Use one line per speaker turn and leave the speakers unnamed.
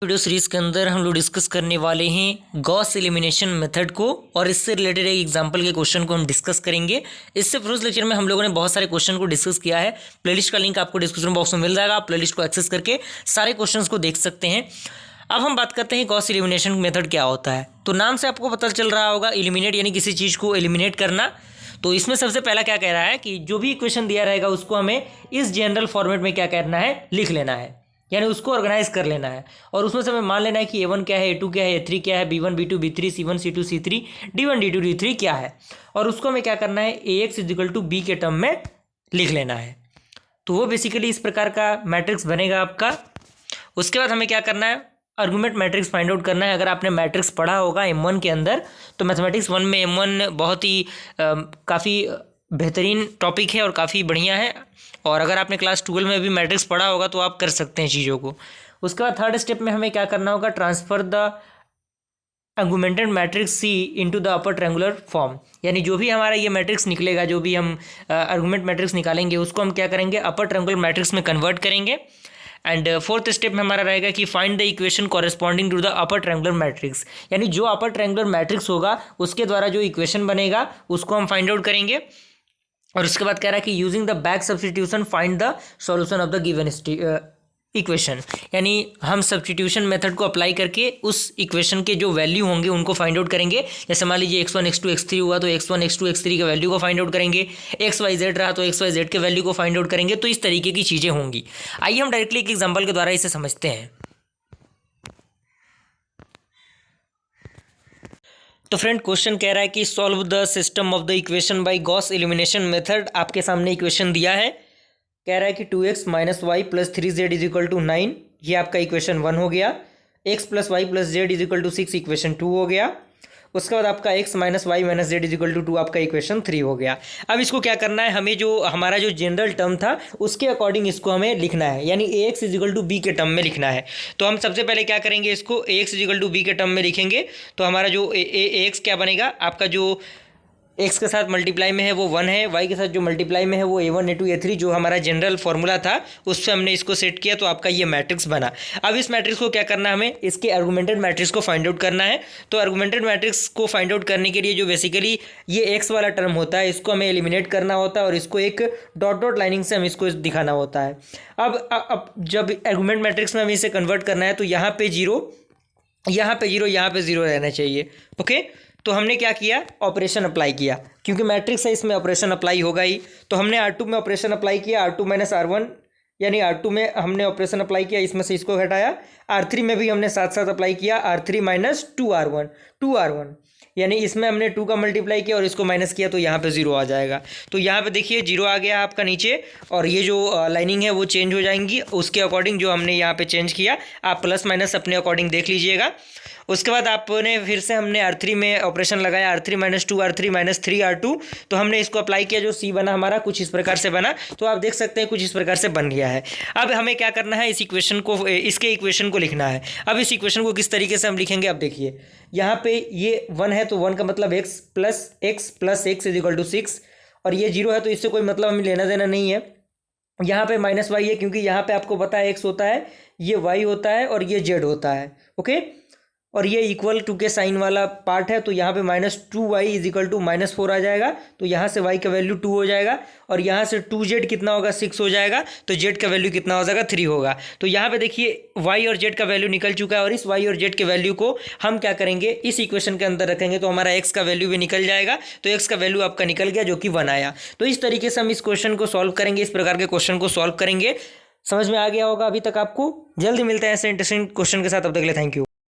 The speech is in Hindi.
वीडियो सीरीज के अंदर हम लोग डिस्कस करने वाले हैं गॉस एलिमिनेशन मेथड को और इससे रिलेटेड एक एग्जांपल के क्वेश्चन को हम डिस्कस करेंगे। इससे फर्स्ट लेक्चर में हम लोगों ने बहुत सारे क्वेश्चन को डिस्कस किया है। प्लेलिस्ट का लिंक आपको डिस्क्रिप्शन बॉक्स में मिल जाएगा, आप प्लेलिस्ट को एक्सेस करके सारे क्वेश्चन को देख सकते हैं। अब हम बात करते हैं गॉस एलिमिनेशन मेथड क्या होता है। तो नाम से आपको पता चल रहा होगा, एलिमिनेट यानी किसी चीज़ को एलिमिनेट करना। तो इसमें सबसे पहला क्या कह रहा है कि जो भी इक्वेशन दिया रहेगा उसको हमें इस जनरल फॉर्मेट में क्या करना है, लिख लेना है, यानी उसको ऑर्गेनाइज कर लेना है। और उसमें से हमें मान लेना है कि A1 क्या है, A2 क्या है, A3 क्या है, B1 B2 B3 C1 C2 C3 D1 D2 D3 क्या है, और उसको हमें क्या करना है AX इजिकल टू B के टर्म में लिख लेना है। तो वो बेसिकली इस प्रकार का मैट्रिक्स बनेगा आपका। उसके बाद हमें क्या करना है, आर्गुमेंट मैट्रिक्स फाइंड आउट करना है। अगर आपने मैट्रिक्स पढ़ा होगा M1 के अंदर, तो मैथमेटिक्स 1 में M1 बहुत ही काफ़ी बेहतरीन टॉपिक है और काफ़ी बढ़िया है। और अगर आपने क्लास 12 में भी मैट्रिक्स पढ़ा होगा तो आप कर सकते हैं चीज़ों को। उसके बाद थर्ड स्टेप में हमें क्या करना होगा, transfer the augmented matrix C into the upper triangular form. यानी जो भी हमारा ये मैट्रिक्स निकलेगा, जो भी हम आर्गुमेंट मैट्रिक्स निकालेंगे, उसको हम क्या करेंगे, अपर ट्रायंगुलर मैट्रिक्स में कन्वर्ट करेंगे। एंड फोर्थ स्टेप में हमारा रहेगा कि find the equation corresponding to the upper triangular matrix. यानी जो अपर ट्रायंगुलर मैट्रिक्स होगा उसके द्वारा जो इक्वेशन बनेगा उसको हम फाइंड आउट करेंगे। और उसके बाद कह रहा है कि using the back substitution find the solution of the given equation. यानी हम सब्सटीट्यूशन मेथड को अप्लाई करके उस इक्वेशन के जो वैल्यू होंगे उनको फाइंड आउट करेंगे। जैसे मान लीजिए x1 x2 x3 हुआ तो x1 x2 x3 के वैल्यू को फाइंड आउट करेंगे, xyz रहा तो xyz के वैल्यू को फाइंड आउट करेंगे। तो इस तरीके की चीज़ें होंगी। आइए हम डायरेक्टली एक एग्जाम्पल के द्वारा इसे समझते हैं। तो फ्रेंड क्वेश्चन कह रहा है कि solve the system of the equation by Gauss elimination method. आपके सामने इक्वेशन दिया है, कह रहा है कि 2x - y + 3z = 9। ये आपका इक्वेशन 1 हो गया। x + y + z = 6 इक्वेशन 2 हो गया। उसके बाद आपका x - y - z = 2 आपका इक्वेशन 3 हो गया। अब इसको क्या करना है, हमें जो हमारा जो जनरल टर्म था उसके अकॉर्डिंग इसको हमें लिखना है, यानी ax = b के टर्म में लिखना है। तो हम सबसे पहले क्या करेंगे, इसको ax = b के टर्म में लिखेंगे। तो हमारा जो ax क्या बनेगा, आपका जो x के साथ मल्टीप्लाई में है वो 1 है, y के साथ जो मल्टीप्लाई में है वो A1 A2 A3 जो हमारा जनरल फॉर्मूला था उससे हमने इसको सेट किया, तो आपका ये मैट्रिक्स बना। अब इस मैट्रिक्स को क्या करना है, हमें इसके आर्गुमेंटेड मैट्रिक्स को फाइंड आउट करना है। तो आर्गुमेंटेड मैट्रिक्स को फाइंड आउट करने के लिए जो बेसिकली ये x वाला टर्म होता है इसको हमें एलिमिनेट करना होता है और इसको एक डॉट डॉट लाइनिंग से हम इसको दिखाना होता है। अब जब आर्गुमेंट मैट्रिक्स में हमें इसे कन्वर्ट करना है तो यहाँ पे 0, यहाँ पे 0, यहाँ पे 0 रहना चाहिए। ओके, तो हमने क्या किया, ऑपरेशन अप्लाई किया, क्योंकि मैट्रिक्स है इसमें ऑपरेशन अप्लाई होगा ही। तो हमने R2 में ऑपरेशन अप्लाई किया, R2 - R1, यानी R2 में हमने ऑपरेशन अप्लाई किया, इसमें से इसको घटाया। R3 में भी हमने साथ साथ अप्लाई किया, R3 - 2R1, 2R1, यानी इसमें हमने 2 का मल्टीप्लाई किया और इसको माइनस किया तो यहाँ पे 0 आ जाएगा। तो यहाँ पे देखिए 0 आ गया आपका नीचे, और ये जो लाइनिंग है वो चेंज हो जाएंगी उसके अकॉर्डिंग जो हमने यहाँ पे चेंज किया। आप प्लस माइनस अपने अकॉर्डिंग देख लीजिएगा। उसके बाद आपने फिर से हमने R3 में ऑपरेशन लगाया, R3 - 2 R3 - 3 R2। तो हमने इसको अप्लाई किया, जो C बना हमारा कुछ इस प्रकार से बना। तो आप देख सकते हैं कुछ इस प्रकार से बन गया है। अब हमें क्या करना है, इस इक्वेशन को, इसके इक्वेशन को लिखना है। अब इस इक्वेशन को किस तरीके से हम लिखेंगे, अब देखिए यहाँ पे ये 1 है तो 1 का मतलब x + x = 6, और ये 0 है तो इससे कोई मतलब हमें लेना देना नहीं है। यहाँ पे -y है क्योंकि यहाँ पे आपको पता है x होता है, ये y होता है और ये z होता है। ओके, और ये इक्वल टू के साइन वाला पार्ट है, तो यहाँ पे -2y = -4 आ जाएगा। तो यहाँ से y का वैल्यू 2 हो जाएगा, और यहाँ से 2z कितना होगा, 6 हो जाएगा। तो z का वैल्यू कितना हो जाएगा, 3 होगा। तो यहाँ पे देखिए y और z का वैल्यू निकल चुका है, और इस y और z के वैल्यू को हम क्या करेंगे, इस इक्वेशन के अंदर रखेंगे तो हमारा x का वैल्यू भी निकल जाएगा। तो x का वैल्यू आपका निकल गया, जो कि 1 आया। तो इस तरीके से हम इस क्वेश्चन को सॉल्व करेंगे, इस प्रकार के क्वेश्चन को सॉल्व करेंगे। समझ में आ गया होगा अभी तक आपको। जल्दी मिलते हैं ऐसे इंटरेस्टिंग क्वेश्चन के साथ, तब तक के लिए थैंक यू।